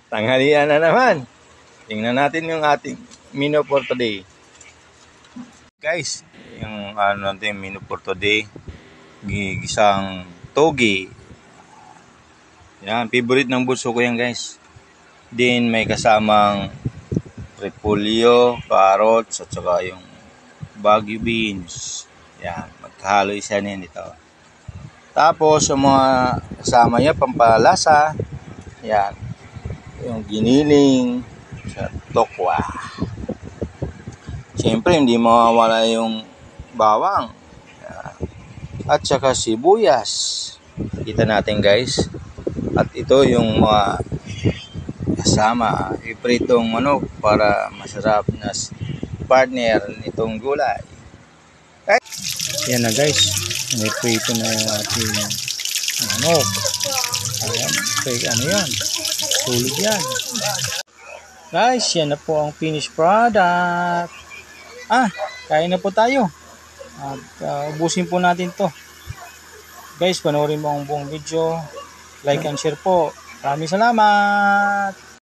Tanghalian na naman. Tingnan natin yung ating menu for today. Guys, yung natin menu for today, gigisang togi. Yan, favorite ng bunso ko yan guys. Din may kasamang repolyo, carrots, at saka yung Baguio beans. Yan, magkahalo isa niyan ito. Tapos yung mga kasama niya pampalasa, yan, yung giniling sa tokwa. Siyempre hindi mawawala yung bawang at saka sibuyas. Kita natin guys. At ito yung mga kasama ipritong manok para masarap na partner nitong gulay. Yan na guys, iprito na yung ating manok. Ayan, ano yan, sulit yan guys. Yan na po ang finished product. Kain na po tayo at ubusin po natin to guys. Panoorin mo ang buong video, like and share po. Maraming salamat.